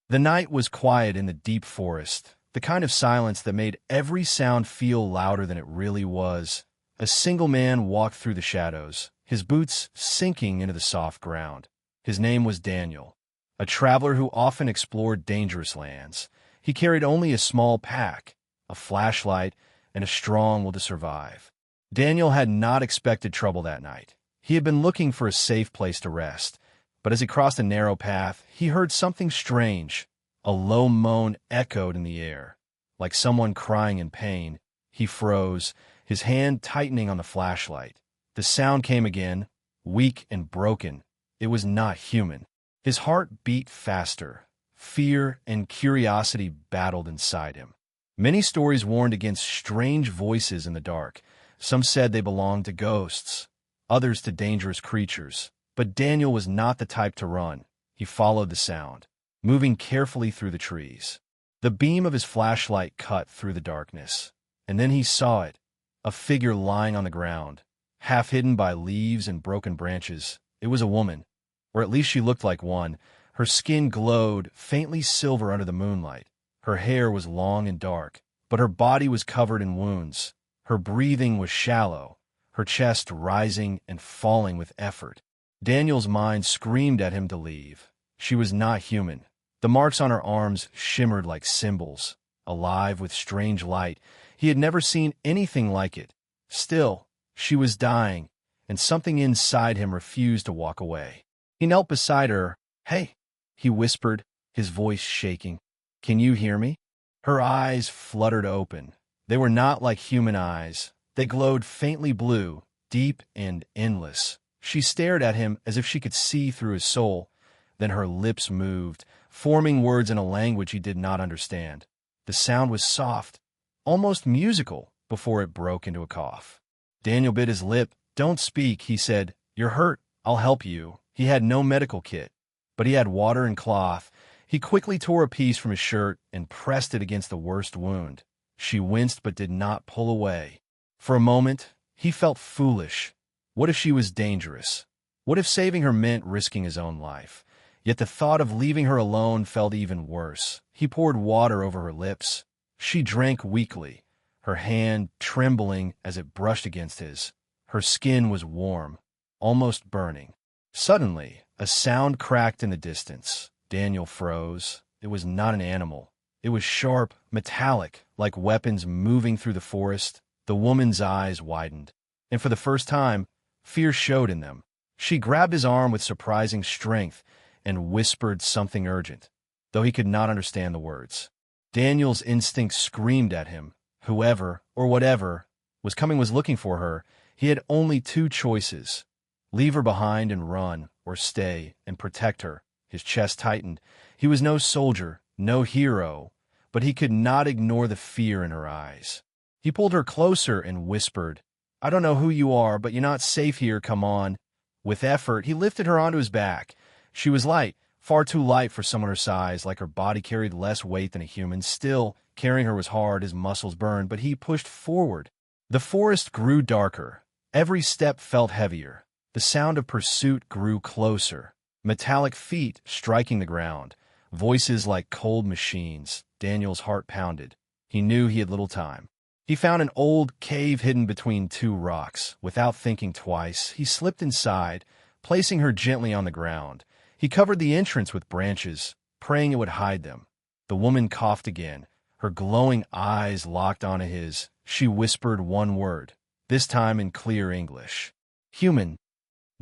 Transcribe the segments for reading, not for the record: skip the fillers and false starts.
The night was quiet in the deep forest, the kind of silence that made every sound feel louder than it really was. A single man walked through the shadows, his boots sinking into the soft ground. His name was Daniel, a traveler who often explored dangerous lands. He carried only a small pack, a flashlight, and a strong will to survive. Daniel had not expected trouble that night. He had been looking for a safe place to rest, but as he crossed a narrow path, he heard something strange. A low moan echoed in the air, like someone crying in pain. He froze, his hand tightening on the flashlight. The sound came again, weak and broken. It was not human. His heart beat faster. Fear and curiosity battled inside him. Many stories warned against strange voices in the dark. Some said they belonged to ghosts, others to dangerous creatures. But Daniel was not the type to run. He followed the sound, moving carefully through the trees. The beam of his flashlight cut through the darkness, and then he saw it, a figure lying on the ground, half hidden by leaves and broken branches. It was a woman, or at least she looked like one. Her skin glowed, faintly silver under the moonlight. Her hair was long and dark, but her body was covered in wounds. Her breathing was shallow, her chest rising and falling with effort. Daniel's mind screamed at him to leave. She was not human. The marks on her arms shimmered like symbols, alive with strange light. He had never seen anything like it. Still, she was dying, and something inside him refused to walk away. He knelt beside her. "Hey," he whispered, his voice shaking. "Can you hear me?" Her eyes fluttered open. They were not like human eyes. They glowed faintly blue, deep and endless. She stared at him as if she could see through his soul. Then her lips moved, forming words in a language he did not understand. The sound was soft, almost musical, before it broke into a cough. Daniel bit his lip. "Don't speak," he said. "You're hurt. I'll help you." He had no medical kit, but he had water and cloth. He quickly tore a piece from his shirt and pressed it against the worst wound. She winced but did not pull away. For a moment, he felt foolish. What if she was dangerous? What if saving her meant risking his own life? Yet the thought of leaving her alone felt even worse. He poured water over her lips. She drank weakly, her hand trembling as it brushed against his. Her skin was warm, almost burning. Suddenly, a sound cracked in the distance. Daniel froze. It was not an animal. It was sharp, metallic, like weapons moving through the forest. The woman's eyes widened, and for the first time, fear showed in them. She grabbed his arm with surprising strength and whispered something urgent, though he could not understand the words. Daniel's instinct screamed at him. Whoever, or whatever, was coming was looking for her. He had only two choices: leave her behind and run, or stay and protect her. His chest tightened. He was no soldier, no hero, but he could not ignore the fear in her eyes. He pulled her closer and whispered, "I don't know who you are, but you're not safe here, come on." With effort, he lifted her onto his back. She was light, far too light for someone her size, like her body carried less weight than a human. Still, carrying her was hard, his muscles burned, but he pushed forward. The forest grew darker. Every step felt heavier. The sound of pursuit grew closer. Metallic feet striking the ground. Voices like cold machines. Daniel's heart pounded. He knew he had little time. He found an old cave hidden between two rocks. Without thinking twice, he slipped inside, placing her gently on the ground. He covered the entrance with branches, praying it would hide them. The woman coughed again. Her glowing eyes locked onto his. She whispered one word, this time in clear English. "Human."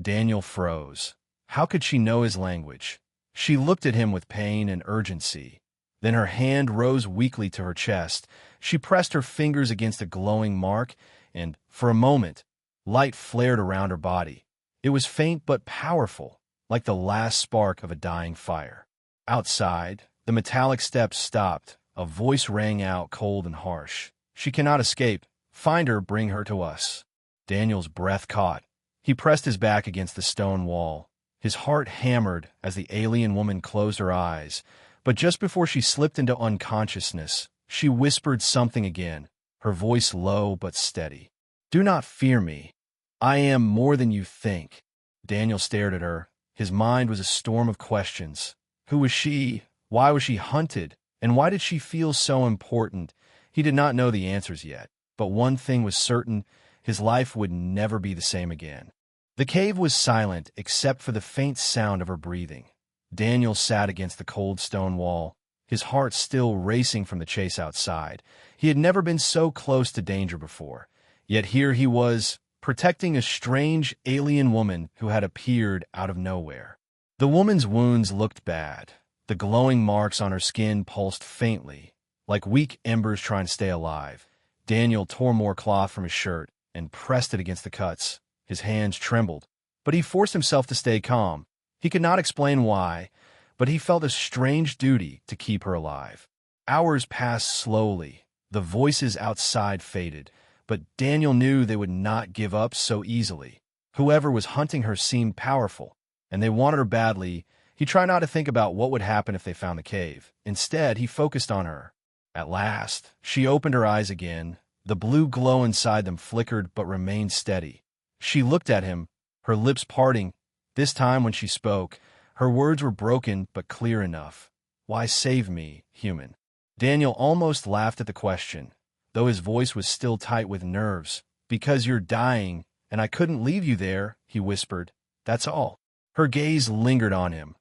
Daniel froze. How could she know his language? She looked at him with pain and urgency. Then her hand rose weakly to her chest. She pressed her fingers against a glowing mark, and, for a moment, light flared around her body. It was faint but powerful, like the last spark of a dying fire. Outside, the metallic steps stopped. A voice rang out, cold and harsh. "She cannot escape. Find her, bring her to us." Daniel's breath caught. He pressed his back against the stone wall. His heart hammered as the alien woman closed her eyes. But just before she slipped into unconsciousness, she whispered something again, her voice low but steady. "Do not fear me. I am more than you think." Daniel stared at her. His mind was a storm of questions. Who was she? Why was she hunted? And why did she feel so important? He did not know the answers yet, but one thing was certain: his life would never be the same again. The cave was silent except for the faint sound of her breathing. Daniel sat against the cold stone wall, his heart still racing from the chase outside. He had never been so close to danger before, yet here he was, protecting a strange alien woman who had appeared out of nowhere. The woman's wounds looked bad. The glowing marks on her skin pulsed faintly, like weak embers trying to stay alive. Daniel tore more cloth from his shirt and pressed it against the cuts. His hands trembled, but he forced himself to stay calm. He could not explain why, but he felt a strange duty to keep her alive. Hours passed slowly. The voices outside faded, but Daniel knew they would not give up so easily. Whoever was hunting her seemed powerful, and they wanted her badly. He tried not to think about what would happen if they found the cave. Instead, he focused on her. At last, she opened her eyes again. The blue glow inside them flickered but remained steady. She looked at him, her lips parting. This time when she spoke, her words were broken but clear enough. "Why save me, human?" Daniel almost laughed at the question, though his voice was still tight with nerves. "Because you're dying, and I couldn't leave you there," he whispered. "That's all." Her gaze lingered on him,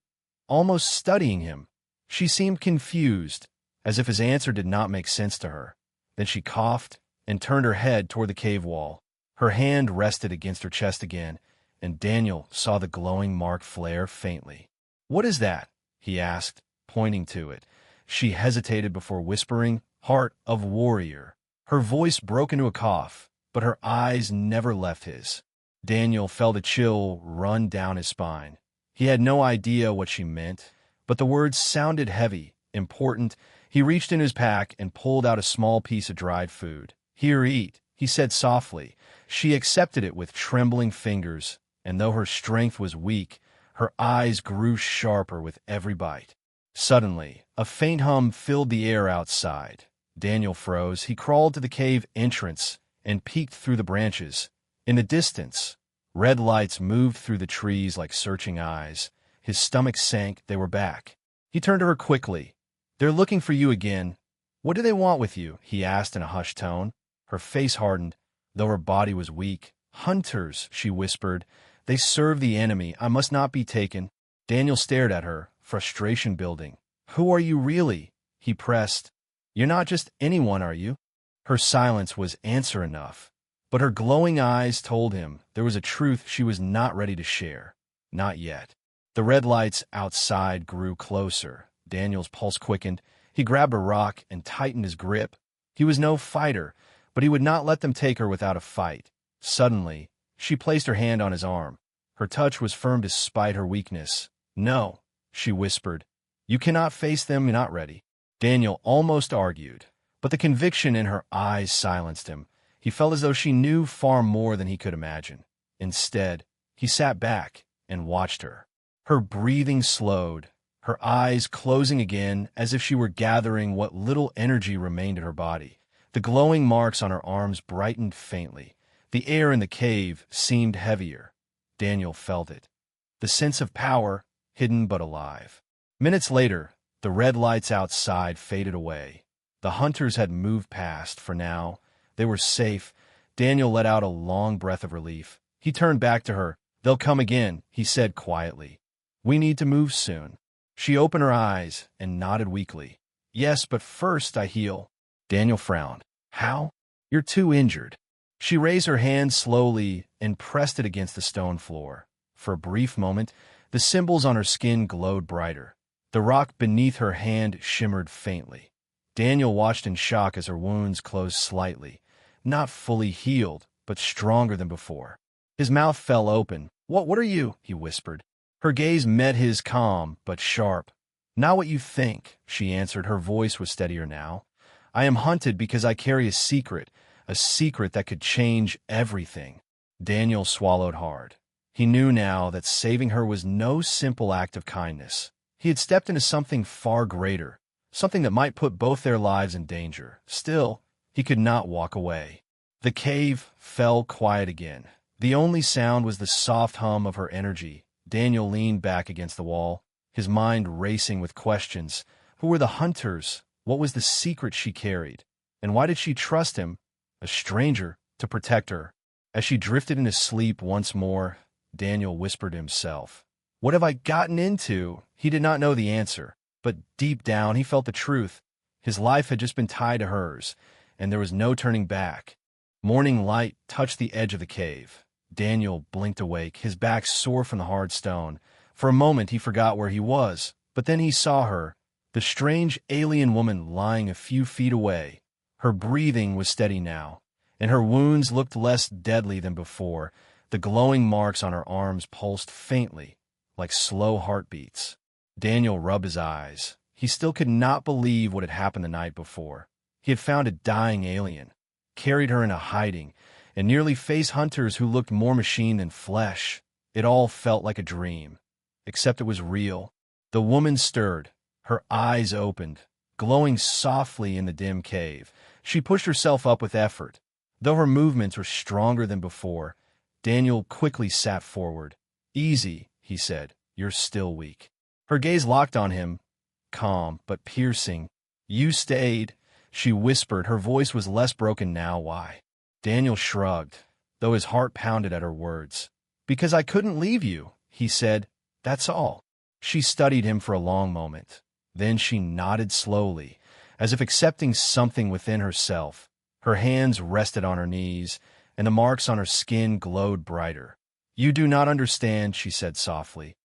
almost studying him. She seemed confused, as if his answer did not make sense to her. Then she coughed and turned her head toward the cave wall. Her hand rested against her chest again, and Daniel saw the glowing mark flare faintly. "What is that?" he asked, pointing to it. She hesitated before whispering, "Heart of warrior." Her voice broke into a cough, but her eyes never left his. Daniel felt a chill run down his spine. He had no idea what she meant, but the words sounded heavy, important. He reached in his pack and pulled out a small piece of dried food. "Here, eat," he said softly. She accepted it with trembling fingers, and though her strength was weak, her eyes grew sharper with every bite. Suddenly, a faint hum filled the air outside. Daniel froze. He crawled to the cave entrance and peeked through the branches. In the distance, red lights moved through the trees like searching eyes. His stomach sank. They were back. He turned to her quickly. "They're looking for you again." "What do they want with you?" he asked in a hushed tone. Her face hardened, though her body was weak. "Hunters," she whispered. "They serve the enemy. I must not be taken." Daniel stared at her, frustration building. "Who are you really?" he pressed. "You're not just anyone, are you?" Her silence was answer enough, but her glowing eyes told him there was a truth she was not ready to share. Not yet. The red lights outside grew closer. Daniel's pulse quickened. He grabbed a rock and tightened his grip. He was no fighter, but he would not let them take her without a fight. Suddenly, she placed her hand on his arm. Her touch was firm despite her weakness. "No," she whispered. "You cannot face them. You're not ready." Daniel almost argued, but the conviction in her eyes silenced him. He felt as though she knew far more than he could imagine. Instead, he sat back and watched her. Her breathing slowed, her eyes closing again as if she were gathering what little energy remained in her body. The glowing marks on her arms brightened faintly. The air in the cave seemed heavier. Daniel felt it. The sense of power, hidden but alive. Minutes later, the red lights outside faded away. The hunters had moved past for now. They were safe. Daniel let out a long breath of relief. He turned back to her. "They'll come again," he said quietly. "We need to move soon." She opened her eyes and nodded weakly. "Yes, but first I heal." Daniel frowned. "How?" "You're too injured." She raised her hand slowly and pressed it against the stone floor. For a brief moment, the symbols on her skin glowed brighter. The rock beneath her hand shimmered faintly. Daniel watched in shock as her wounds closed slightly, not fully healed, but stronger than before. His mouth fell open. What are you?" he whispered. Her gaze met his, calm but sharp. "Not what you think," she answered. Her voice was steadier now. "I am hunted because I carry a secret that could change everything." Daniel swallowed hard. He knew now that saving her was no simple act of kindness. He had stepped into something far greater, something that might put both their lives in danger. Still, he could not walk away. The cave fell quiet again. The only sound was the soft hum of her energy. Daniel leaned back against the wall, his mind racing with questions. Who were the hunters? What was the secret she carried? And why did she trust him, a stranger, to protect her? As she drifted into sleep once more, Daniel whispered to himself, "What have I gotten into?" He did not know the answer, but deep down he felt the truth. His life had just been tied to hers, and there was no turning back. Morning light touched the edge of the cave. Daniel blinked awake, his back sore from the hard stone. For a moment he forgot where he was, but then he saw her, the strange alien woman lying a few feet away. Her breathing was steady now, and her wounds looked less deadly than before. The glowing marks on her arms pulsed faintly, like slow heartbeats. Daniel rubbed his eyes. He still could not believe what had happened the night before. He had found a dying alien, carried her into hiding, and nearly faced hunters who looked more machine than flesh. It all felt like a dream, except it was real. The woman stirred, her eyes opened, glowing softly in the dim cave. She pushed herself up with effort. Though her movements were stronger than before, Daniel quickly sat forward. "Easy," he said. "You're still weak." Her gaze locked on him, calm but piercing. "You stayed," she whispered. Her voice was less broken now. "Why?" Daniel shrugged, though his heart pounded at her words. "Because I couldn't leave you," he said. "That's all." She studied him for a long moment. Then she nodded slowly, as if accepting something within herself. Her hands rested on her knees, and the marks on her skin glowed brighter. "You do not understand," she said softly.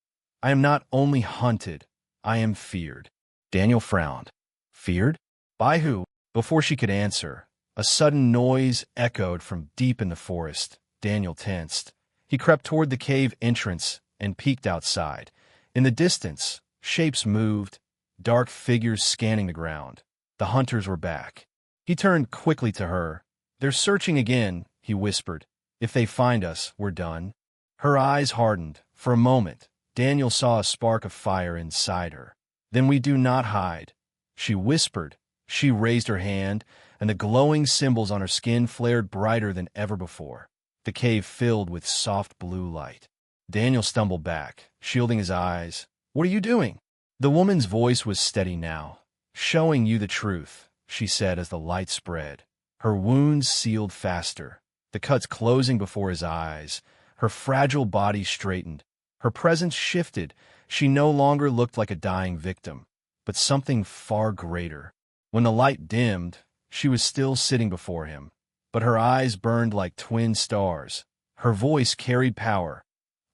"I am not only hunted, I am feared." Daniel frowned. "Feared? By who?" Before she could answer, a sudden noise echoed from deep in the forest. Daniel tensed. He crept toward the cave entrance and peeked outside. In the distance, shapes moved, dark figures scanning the ground. The hunters were back. He turned quickly to her. "They're searching again," he whispered. "If they find us, we're done." Her eyes hardened. For a moment, Daniel saw a spark of fire inside her. "Then we do not hide," she whispered. She raised her hand, and the glowing symbols on her skin flared brighter than ever before. The cave filled with soft blue light. Daniel stumbled back, shielding his eyes. "What are you doing?" The woman's voice was steady now. "Showing you the truth," she said as the light spread. Her wounds sealed faster, the cuts closing before his eyes. Her fragile body straightened. Her presence shifted. She no longer looked like a dying victim, but something far greater. When the light dimmed, she was still sitting before him, but her eyes burned like twin stars. Her voice carried power.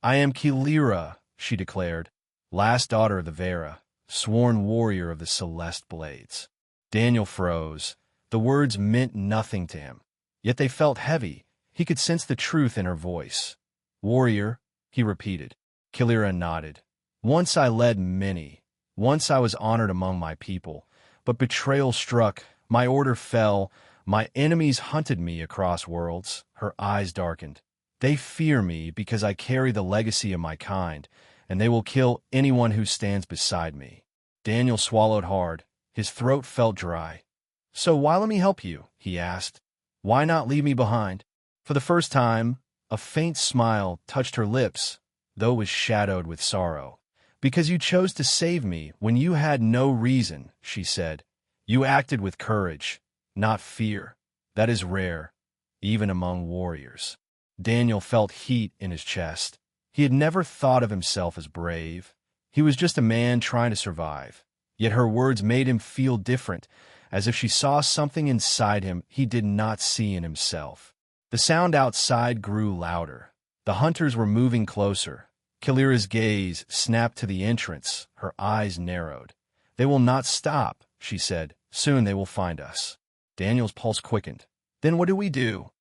"I am Kilira," she declared, "last daughter of the Vera, sworn warrior of the Celeste Blades." Daniel froze. The words meant nothing to him, yet they felt heavy. He could sense the truth in her voice. "Warrior," he repeated. Kilira nodded. "Once I led many. Once I was honored among my people. But betrayal struck. My order fell. My enemies hunted me across worlds." Her eyes darkened. "They fear me because I carry the legacy of my kind, and they will kill anyone who stands beside me." Daniel swallowed hard. His throat felt dry. "So why let me help you?" he asked. "Why not leave me behind?" For the first time, a faint smile touched her lips, though it was shadowed with sorrow. "Because you chose to save me when you had no reason," she said. "You acted with courage, not fear. That is rare, even among warriors." Daniel felt heat in his chest. He had never thought of himself as brave. He was just a man trying to survive. Yet her words made him feel different, as if she saw something inside him he did not see in himself. The sound outside grew louder. The hunters were moving closer. Kilira's gaze snapped to the entrance. Her eyes narrowed. "They will not stop," she said. "Soon they will find us." Daniel's pulse quickened. "Then what do we do?"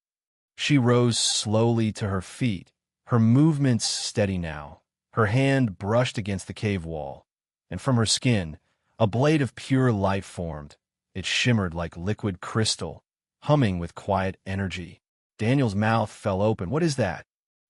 She rose slowly to her feet, her movements steady now. Her hand brushed against the cave wall, and from her skin, a blade of pure light formed. It shimmered like liquid crystal, humming with quiet energy. Daniel's mouth fell open. "What is that?"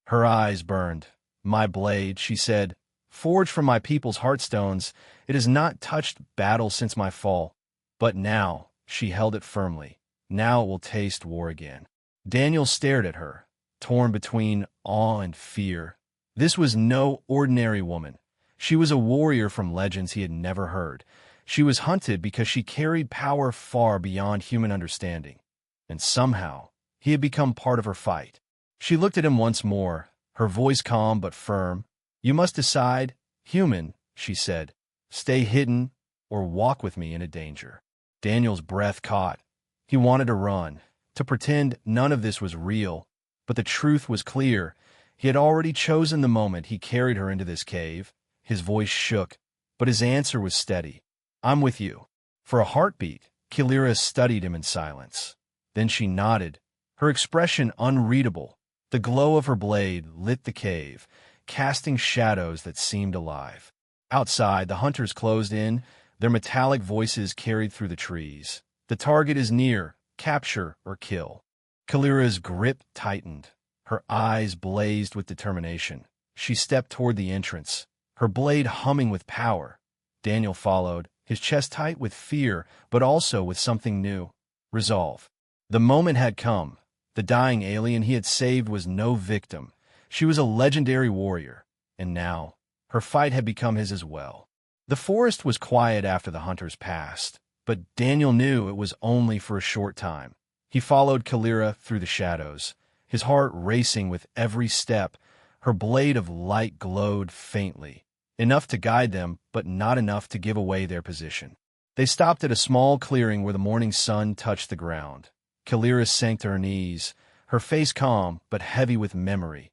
Her eyes burned. "My blade," she said, "forged from my people's heartstones. It has not touched battle since my fall. But now," she held it firmly, "now it will taste war again." Daniel stared at her, torn between awe and fear. This was no ordinary woman. She was a warrior from legends he had never heard. She was hunted because she carried power far beyond human understanding. And somehow, he had become part of her fight. She looked at him once more, her voice calm but firm. "You must decide, human," she said. "Stay hidden or walk with me into danger." Daniel's breath caught. He wanted to run, to pretend none of this was real, but the truth was clear. He had already chosen the moment he carried her into this cave. His voice shook, but his answer was steady. "I'm with you." For a heartbeat, Kilira studied him in silence. Then she nodded, her expression unreadable. The glow of her blade lit the cave, casting shadows that seemed alive. Outside, the hunters closed in, their metallic voices carried through the trees. "The target is near. Capture or kill." Kalira's grip tightened. Her eyes blazed with determination. She stepped toward the entrance, her blade humming with power. Daniel followed, his chest tight with fear, but also with something new: resolve. The moment had come. The dying alien he had saved was no victim. She was a legendary warrior, and now her fight had become his as well. The forest was quiet after the hunters passed, but Daniel knew it was only for a short time. He followed Kalira through the shadows, his heart racing with every step. Her blade of light glowed faintly, enough to guide them, but not enough to give away their position. They stopped at a small clearing where the morning sun touched the ground. Kalira sank to her knees, her face calm but heavy with memory.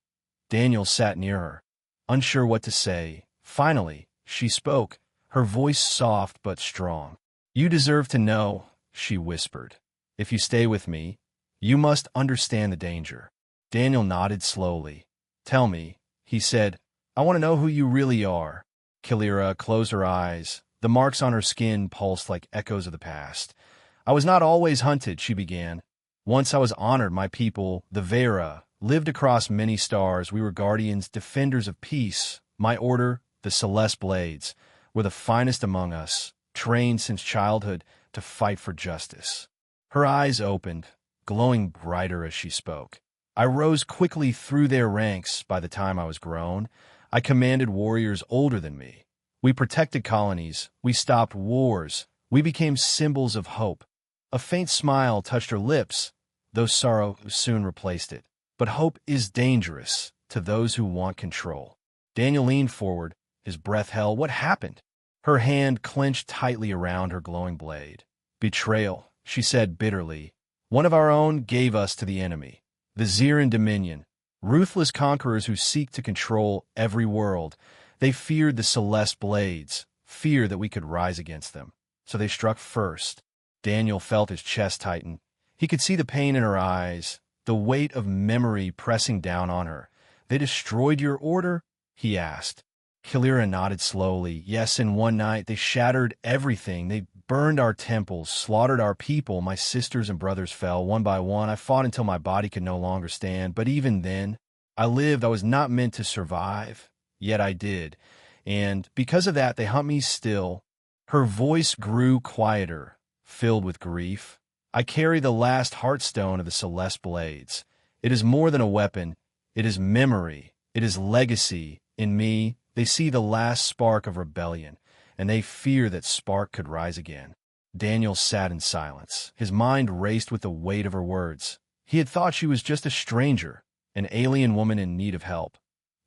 Daniel sat near her, unsure what to say. Finally, she spoke, her voice soft but strong. "You deserve to know," she whispered. "If you stay with me, you must understand the danger." Daniel nodded slowly. "Tell me," he said. "I want to know who you really are." Kalira closed her eyes. The marks on her skin pulsed like echoes of the past. "I was not always hunted," she began. "Once I was honored. My people, the Vera, lived across many stars. We were guardians, defenders of peace. My order, the Celeste Blades, were the finest among us, trained since childhood to fight for justice." Her eyes opened, glowing brighter as she spoke. "I rose quickly through their ranks. By the time I was grown, I commanded warriors older than me. We protected colonies. We stopped wars. We became symbols of hope." A faint smile touched her lips, though sorrow soon replaced it. "But hope is dangerous to those who want control." Daniel leaned forward, his breath held. "What happened?" Her hand clenched tightly around her glowing blade. "Betrayal," she said bitterly. "One of our own gave us to the enemy. The Ziran Dominion, ruthless conquerors who seek to control every world. They feared the Celeste Blades, fear that we could rise against them. So they struck first." Daniel felt his chest tighten. He could see the pain in her eyes, the weight of memory pressing down on her. "They destroyed your order?" he asked. Kalira nodded slowly. "Yes, in one night they shattered everything. They burned our temples, slaughtered our people. My sisters and brothers fell one by one. I fought until my body could no longer stand. But even then, I lived. I was not meant to survive, yet I did. And because of that, they hunt me still." Her voice grew quieter, filled with grief. "I carry the last heartstone of the Celeste Blades. It is more than a weapon. It is memory. It is legacy. In me, they see the last spark of rebellion, and they fear that spark could rise again." Daniel sat in silence. His mind raced with the weight of her words. He had thought she was just a stranger, an alien woman in need of help.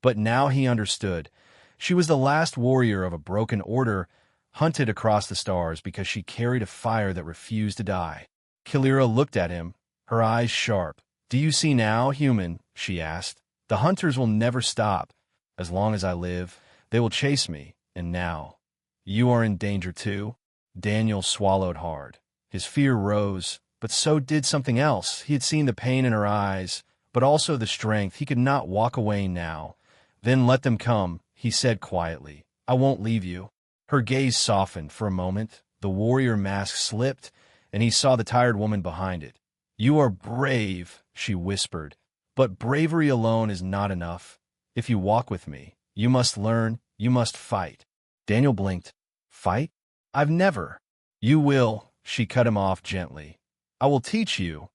But now he understood. She was the last warrior of a broken order, hunted across the stars because she carried a fire that refused to die. Kalira looked at him, her eyes sharp. "Do you see now, human?" she asked. "The hunters will never stop. As long as I live, they will chase me. And now, you are in danger too." Daniel swallowed hard. His fear rose, but so did something else. He had seen the pain in her eyes, but also the strength. He could not walk away now. "Then let them come," he said quietly. "I won't leave you." Her gaze softened for a moment. The warrior mask slipped, and he saw the tired woman behind it. "You are brave," she whispered, "but bravery alone is not enough. If you walk with me, you must learn, you must fight." Daniel blinked. "Fight? I've never." "You will," she cut him off gently. "I will teach you.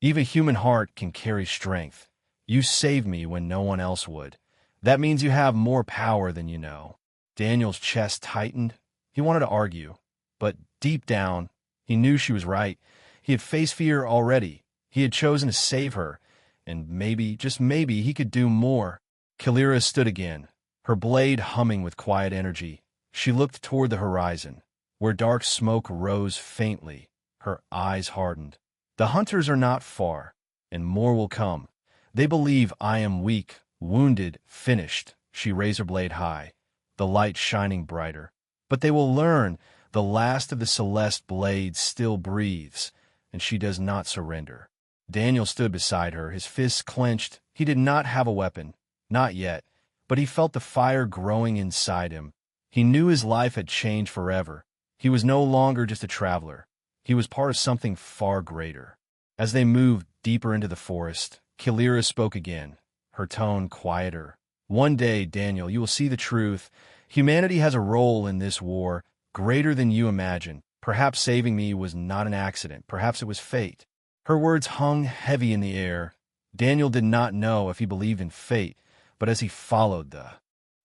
Even a human heart can carry strength. You saved me when no one else would. That means you have more power than you know." Daniel's chest tightened. He wanted to argue, But deep down, he knew she was right. He had faced fear already. He had chosen to save her, and maybe, just maybe, he could do more. Kalira stood again, her blade humming with quiet energy. She looked toward the horizon, where dark smoke rose faintly. Her eyes hardened. The hunters are not far, and more will come. They believe I am weak, wounded, finished. She raised her blade high, the light shining brighter. But they will learn the last of the Celeste blades still breathes, and she does not surrender. Daniel stood beside her, his fists clenched. He did not have a weapon, not yet, but he felt the fire growing inside him. He knew his life had changed forever. He was no longer just a traveler. He was part of something far greater. As they moved deeper into the forest, Kalira spoke again, her tone quieter. One day, Daniel, you will see the truth. Humanity has a role in this war, greater than you imagine. Perhaps saving me was not an accident. Perhaps it was fate. Her words hung heavy in the air. Daniel did not know if he believed in fate, but as he followed the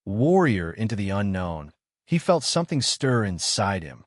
warrior into the unknown, he felt something stir inside him.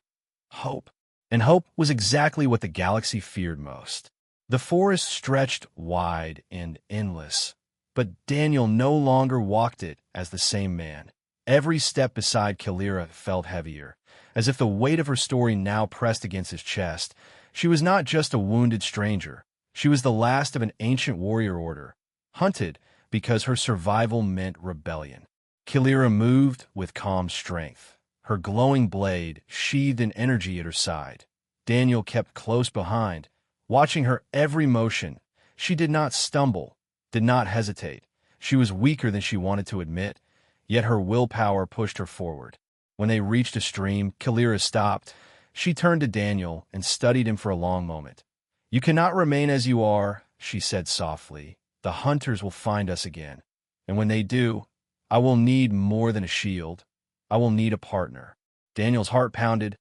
Hope. And hope was exactly what the galaxy feared most. The forest stretched wide and endless, but Daniel no longer walked it as the same man. Every step beside Kalira felt heavier, as if the weight of her story now pressed against his chest. She was not just a wounded stranger. She was the last of an ancient warrior order, hunted because her survival meant rebellion. Kalira moved with calm strength, her glowing blade sheathed in energy at her side. Daniel kept close behind, watching her every motion. She did not stumble, did not hesitate. She was weaker than she wanted to admit, yet her willpower pushed her forward. When they reached a stream, Kalira stopped. She turned to Daniel and studied him for a long moment. "You cannot remain as you are," she said softly. "The hunters will find us again. And when they do, I will need more than a shield. I will need a partner." Daniel's heart pounded.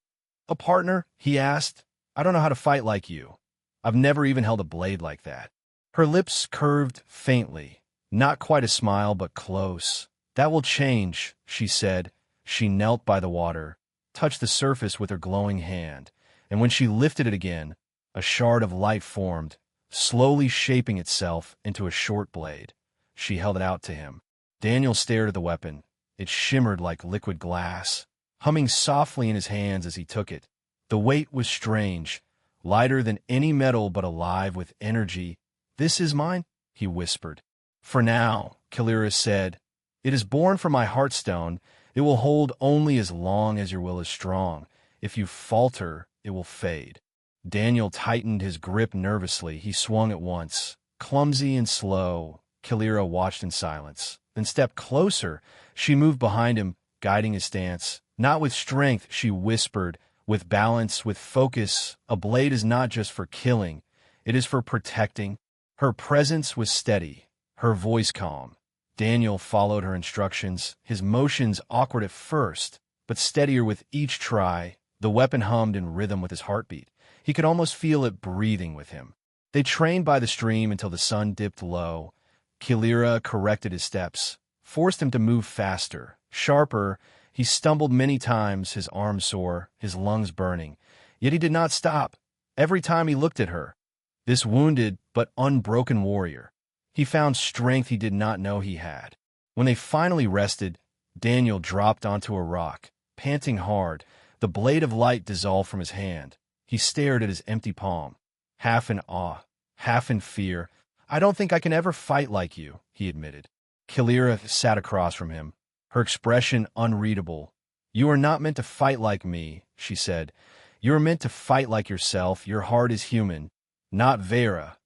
"A partner?" he asked. "I don't know how to fight like you. I've never even held a blade like that." Her lips curved faintly. Not quite a smile, but close. "That will change," she said. She knelt by the water, touched the surface with her glowing hand, and when she lifted it again, a shard of light formed, slowly shaping itself into a short blade. She held it out to him. Daniel stared at the weapon. It shimmered like liquid glass, humming softly in his hands as he took it. The weight was strange, lighter than any metal but alive with energy. "This is mine," he whispered. "For now," Kalira said. "It is born from my heartstone. It will hold only as long as your will is strong. If you falter, it will fade." Daniel tightened his grip nervously. He swung at once, clumsy and slow. Kalira watched in silence, then stepped closer. She moved behind him, guiding his stance. Not with strength, she whispered, with balance, with focus. "A blade is not just for killing. It is for protecting." Her presence was steady, her voice calm. Daniel followed her instructions, his motions awkward at first, but steadier with each try. The weapon hummed in rhythm with his heartbeat. He could almost feel it breathing with him. They trained by the stream until the sun dipped low. Kalira corrected his steps, forced him to move faster, sharper. He stumbled many times, his arms sore, his lungs burning. Yet he did not stop. Every time he looked at her, this wounded but unbroken warrior, he found strength he did not know he had. When they finally rested, Daniel dropped onto a rock, panting hard. The blade of light dissolved from his hand. He stared at his empty palm, half in awe, half in fear. "I don't think I can ever fight like you," he admitted. Kalira sat across from him, her expression unreadable. "You are not meant to fight like me," she said. "You are meant to fight like yourself. Your heart is human, not Vera.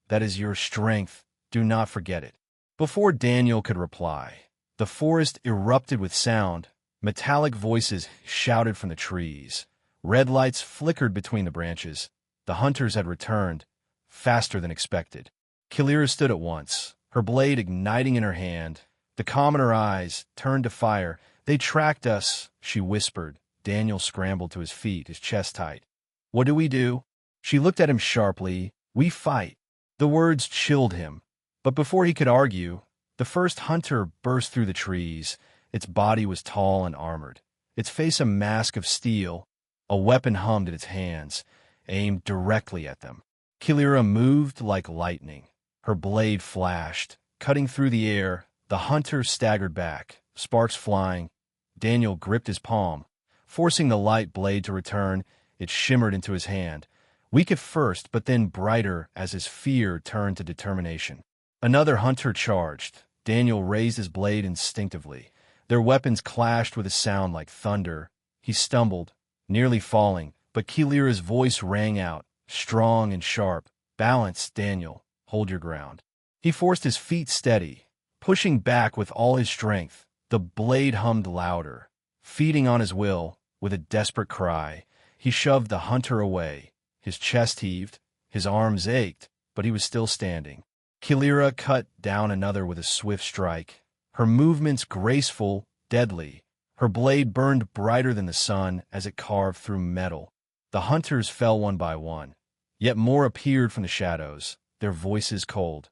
That is your strength. Do not forget it." Before Daniel could reply, the forest erupted with sound. Metallic voices shouted from the trees. Red lights flickered between the branches. The hunters had returned, faster than expected. Kalira stood at once, her blade igniting in her hand. The calm in her eyes turned to fire. "They tracked us," she whispered. Daniel scrambled to his feet, his chest tight. "What do we do?" She looked at him sharply. "We fight." The words chilled him. But before he could argue, the first hunter burst through the trees. Its body was tall and armored, its face a mask of steel. A weapon hummed in its hands, aimed directly at them. Kilira moved like lightning. Her blade flashed, cutting through the air. The hunter staggered back, sparks flying. Daniel gripped his palm. Forcing the light blade to return, it shimmered into his hand, weak at first, but then brighter as his fear turned to determination. Another hunter charged. Daniel raised his blade instinctively. Their weapons clashed with a sound like thunder. He stumbled, nearly falling, but Kilira's voice rang out, strong and sharp. "Balance, Daniel. Hold your ground." He forced his feet steady, pushing back with all his strength. The blade hummed louder. Feeding on his will, with a desperate cry, he shoved the hunter away. His chest heaved, his arms ached, but he was still standing. Kilira cut down another with a swift strike. Her movements graceful, deadly. Her blade burned brighter than the sun as it carved through metal. The hunters fell one by one. Yet more appeared from the shadows, their voices cold.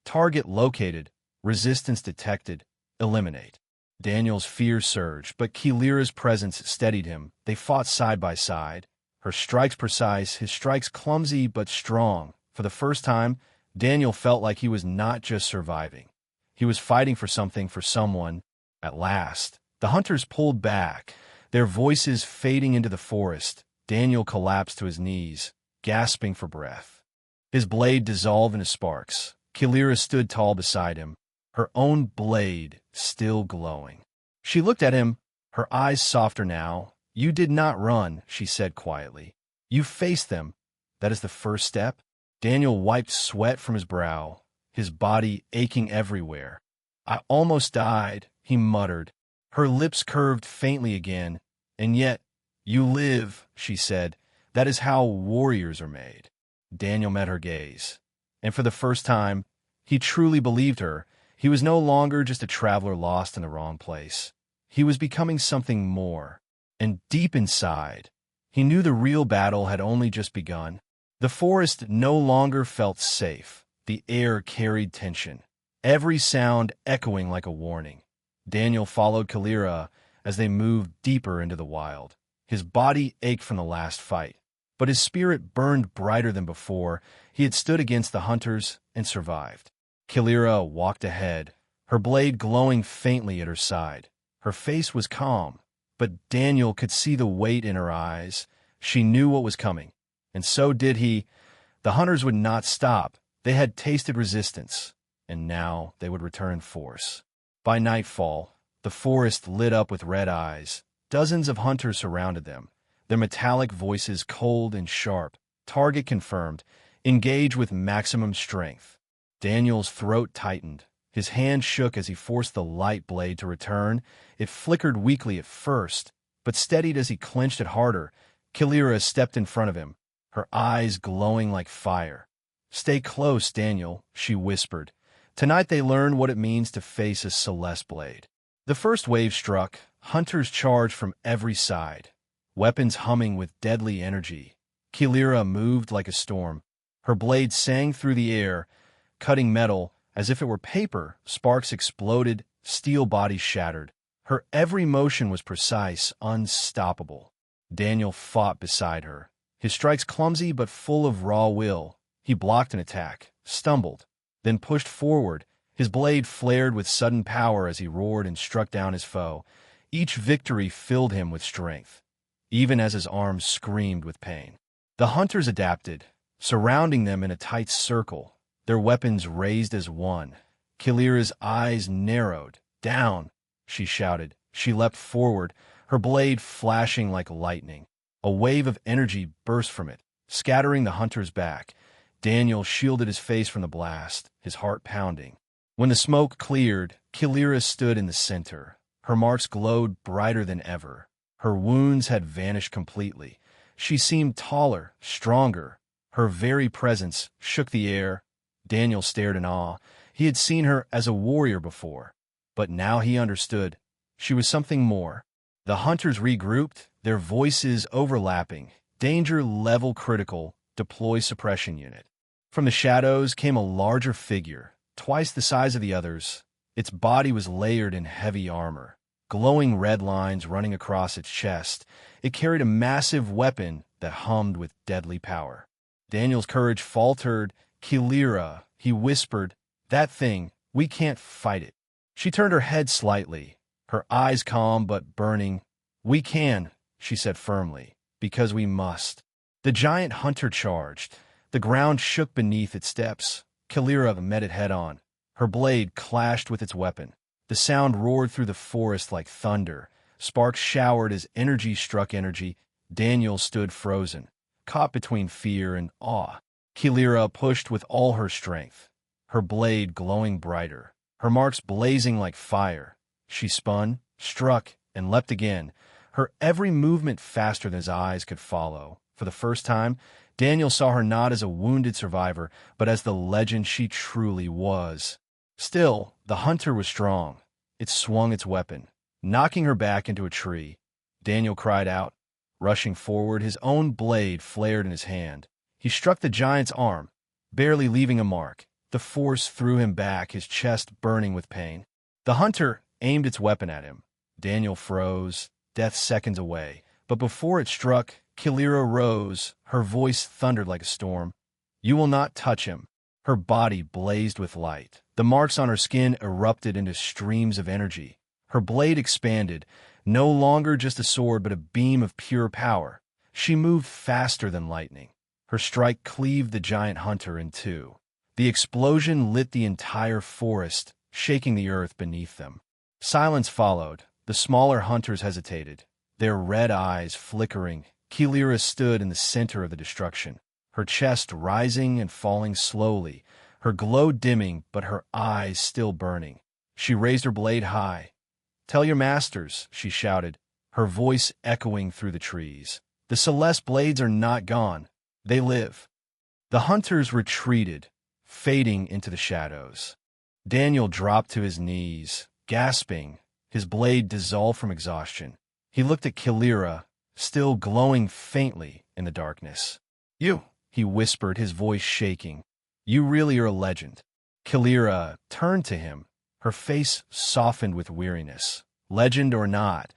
Target located, resistance detected, eliminate. Daniel's fear surged, but Kilira's presence steadied him. They fought side by side. Her strikes precise, his strikes clumsy but strong. For the first time, Daniel felt like he was not just surviving. He was fighting for something, for someone. At last, the hunters pulled back, their voices fading into the forest. Daniel collapsed to his knees, gasping for breath. His blade dissolved into sparks. Kilira stood tall beside him, her own blade still glowing. She looked at him, her eyes softer now. "You did not run," she said quietly. "You faced them. That is the first step." Daniel wiped sweat from his brow, his body aching everywhere. "I almost died," he muttered. Her lips curved faintly again. "And yet, you live," she said. "That is how warriors are made." Daniel met her gaze, and for the first time, he truly believed her. He was no longer just a traveler lost in the wrong place. He was becoming something more. And deep inside, he knew the real battle had only just begun. The forest no longer felt safe. The air carried tension, every sound echoing like a warning. Daniel followed Kilira as they moved deeper into the wild. His body ached from the last fight, but his spirit burned brighter than before. He had stood against the hunters and survived. Kilira walked ahead, her blade glowing faintly at her side. Her face was calm, but Daniel could see the weight in her eyes. She knew what was coming, and so did he. The hunters would not stop. They had tasted resistance, and now they would return in force. By nightfall, the forest lit up with red eyes. Dozens of hunters surrounded them, their metallic voices cold and sharp. Target confirmed. Engage with maximum strength. Daniel's throat tightened. His hand shook as he forced the light blade to return. It flickered weakly at first, but steadied as he clenched it harder. Kilira stepped in front of him, her eyes glowing like fire. "Stay close, Daniel," she whispered. Tonight they learned what it means to face a Celeste blade. The first wave struck. Hunters charged from every side, weapons humming with deadly energy. Kilira moved like a storm. Her blade sang through the air, cutting metal as if it were paper. Sparks exploded, steel bodies shattered. Her every motion was precise, unstoppable. Daniel fought beside her, his strikes clumsy but full of raw will. He blocked an attack, stumbled, then pushed forward. His blade flared with sudden power as he roared and struck down his foe. Each victory filled him with strength, even as his arms screamed with pain. The hunters adapted, surrounding them in a tight circle, their weapons raised as one. Kilira's eyes narrowed. "Down!" she shouted. She leapt forward, her blade flashing like lightning. A wave of energy burst from it, scattering the hunters back. Daniel shielded his face from the blast, his heart pounding. When the smoke cleared, Kilira stood in the center. Her marks glowed brighter than ever. Her wounds had vanished completely. She seemed taller, stronger. Her very presence shook the air. Daniel stared in awe. He had seen her as a warrior before, but now he understood. She was something more. The hunters regrouped, their voices overlapping. Danger level critical. Deploy suppression unit. From the shadows came a larger figure, twice the size of the others. Its body was layered in heavy armor. glowing red lines running across its chest. It carried a massive weapon that hummed with deadly power. Daniel's courage faltered. "Kilira," he whispered, "that thing, we can't fight it." She turned her head slightly, her eyes calm but burning. "We can," she said firmly, "because we must." The giant hunter charged. The ground shook beneath its steps. Kilira met it head-on. Her blade clashed with its weapon. The sound roared through the forest like thunder. Sparks showered as energy struck energy. Daniel stood frozen, caught between fear and awe. Kilira pushed with all her strength, her blade glowing brighter, her marks blazing like fire. She spun, struck, and leapt again, her every movement faster than his eyes could follow. For the first time, Daniel saw her not as a wounded survivor, but as the legend she truly was. Still, the hunter was strong. It swung its weapon, knocking her back into a tree. Daniel cried out. Rushing forward, his own blade flared in his hand. He struck the giant's arm, barely leaving a mark. The force threw him back, his chest burning with pain. The hunter aimed its weapon at him. Daniel froze, death seconds away. But before it struck, Kilira rose. Her voice thundered like a storm. "You will not touch him." Her body blazed with light. The marks on her skin erupted into streams of energy. Her blade expanded, no longer just a sword but a beam of pure power. She moved faster than lightning. Her strike cleaved the giant hunter in two. The explosion lit the entire forest, shaking the earth beneath them. Silence followed. The smaller hunters hesitated, their red eyes flickering. Kilira stood in the center of the destruction, her chest rising and falling slowly, her glow dimming but her eyes still burning. She raised her blade high. "Tell your masters," she shouted, her voice echoing through the trees. "The Celeste blades are not gone. They live." The hunters retreated, fading into the shadows. Daniel dropped to his knees, gasping, his blade dissolved from exhaustion. He looked at Kilira, still glowing faintly in the darkness. "You," he whispered, his voice shaking. "You really are a legend." Kilira turned to him, her face softened with weariness. "Legend or not,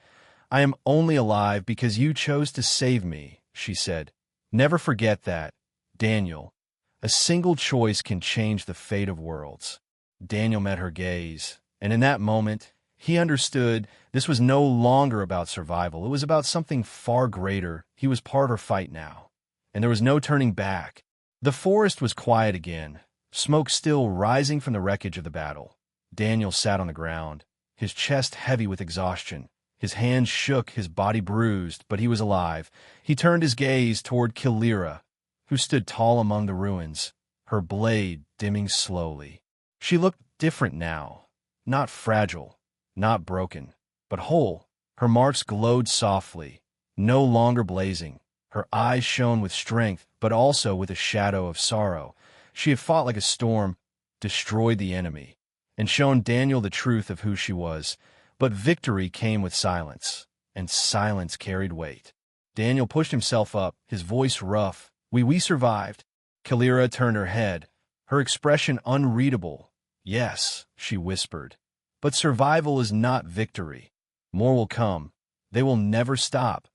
I am only alive because you chose to save me," she said. "Never forget that, Daniel. A single choice can change the fate of worlds." Daniel met her gaze, and in that moment, he understood this was no longer about survival. It was about something far greater. He was part of her fight now, and there was no turning back. The forest was quiet again, smoke still rising from the wreckage of the battle. Daniel sat on the ground, his chest heavy with exhaustion. His hands shook, his body bruised, but he was alive. He turned his gaze toward Kilira, who stood tall among the ruins, her blade dimming slowly. She looked different now, not fragile, not broken, but whole. Her marks glowed softly, no longer blazing. Her eyes shone with strength, but also with a shadow of sorrow. She had fought like a storm, destroyed the enemy, and shown Daniel the truth of who she was. But victory came with silence, and silence carried weight. Daniel pushed himself up, his voice rough. We survived." Kilira turned her head, her expression unreadable. "Yes," she whispered, "but survival is not victory. More will come. They will never stop.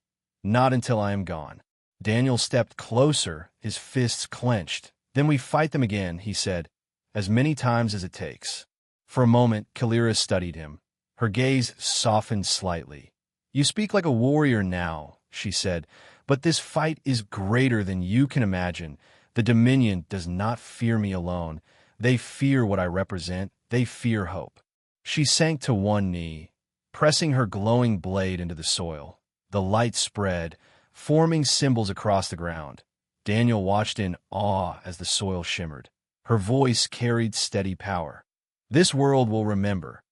Not until I am gone." Daniel stepped closer, his fists clenched. "Then we fight them again," he said, "as many times as it takes." For a moment, Kilira studied him. Her gaze softened slightly. "You speak like a warrior now," she said, "but this fight is greater than you can imagine. The Dominion does not fear me alone. They fear what I represent. They fear hope." She sank to one knee, pressing her glowing blade into the soil. The light spread, forming symbols across the ground. Daniel watched in awe as the soil shimmered. Her voice carried steady power. "This world will remember.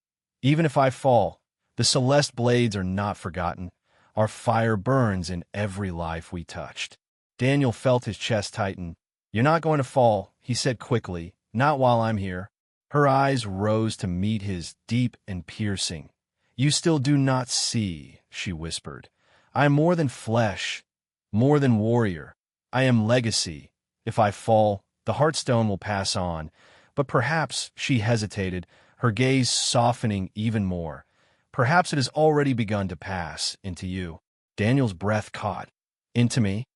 Even if I fall, the Celeste blades are not forgotten. Our fire burns in every life we touched." Daniel felt his chest tighten. "You're not going to fall," he said quickly, "not while I'm here." Her eyes rose to meet his, deep and piercing. "You still do not see," she whispered. "I am more than flesh, more than warrior. I am legacy. If I fall, the Heartstone will pass on." But perhaps, she hesitated, her gaze softening even more. Perhaps it has already begun to pass into you. Daniel's breath caught. Into me?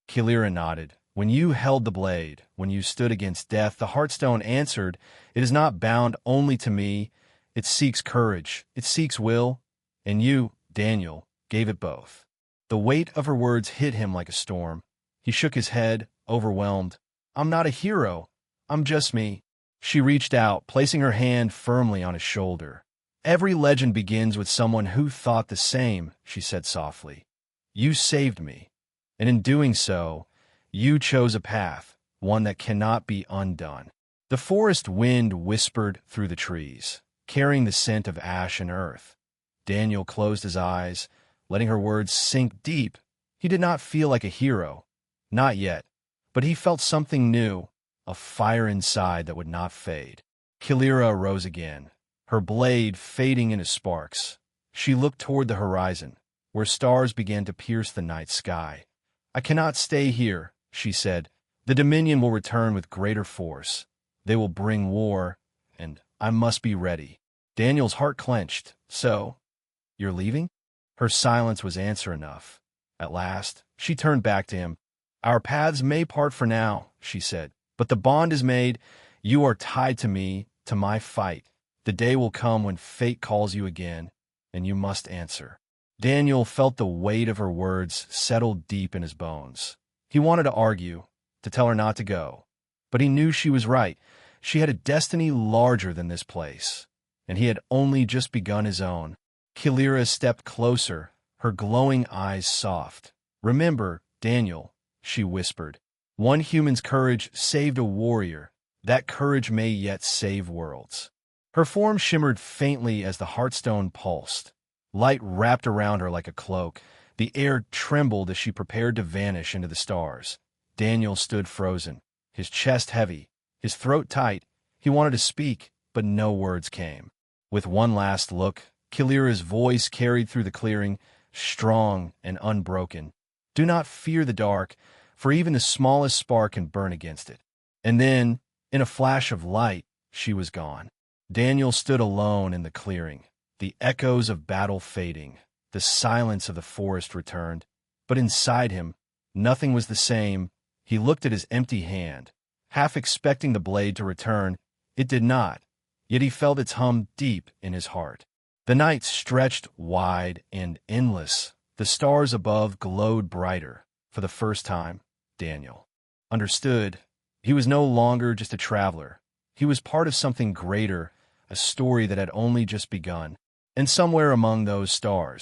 Kilira nodded. When you held the blade, when you stood against death, the Heartstone answered, "It is not bound only to me. It seeks courage. It seeks will. And you, Daniel, gave it both." The weight of her words hit him like a storm. He shook his head, overwhelmed. "I'm not a hero. I'm just me." She reached out, placing her hand firmly on his shoulder. "Every legend begins with someone who thought the same," she said softly. "You saved me. And in doing so, you chose a path, one that cannot be undone." The forest wind whispered through the trees, carrying the scent of ash and earth. Daniel closed his eyes, letting her words sink deep. He did not feel like a hero. Not yet. But he felt something new, a fire inside that would not fade. Kilira arose again, her blade fading into sparks. She looked toward the horizon, where stars began to pierce the night sky. "I cannot stay here," she said. "The Dominion will return with greater force. They will bring war, and I must be ready." Daniel's heart clenched. "So, you're leaving?" Her silence was answer enough. At last, she turned back to him. "Our paths may part for now," she said, "but the bond is made. You are tied to me, to my fight. The day will come when fate calls you again, and you must answer." Daniel felt the weight of her words settle deep in his bones. He wanted to argue, to tell her not to go. But he knew she was right. She had a destiny larger than this place, and he had only just begun his own. Kilira stepped closer, her glowing eyes soft. "Remember, Daniel," she whispered, "one human's courage saved a warrior. That courage may yet save worlds." Her form shimmered faintly as the Heartstone pulsed. Light wrapped around her like a cloak. The air trembled as she prepared to vanish into the stars. Daniel stood frozen, his chest heavy, his throat tight. He wanted to speak, but no words came. With one last look, Kilira's voice carried through the clearing, strong and unbroken. "Do not fear the dark, for even the smallest spark can burn against it." And then, in a flash of light, she was gone. Daniel stood alone in the clearing, the echoes of battle fading. The silence of the forest returned, but inside him, nothing was the same. He looked at his empty hand, half expecting the blade to return. It did not, yet he felt its hum deep in his heart. The night stretched wide and endless. The stars above glowed brighter. For the first time, Daniel understood. He was no longer just a traveler. He was part of something greater, a story that had only just begun. And somewhere among those stars,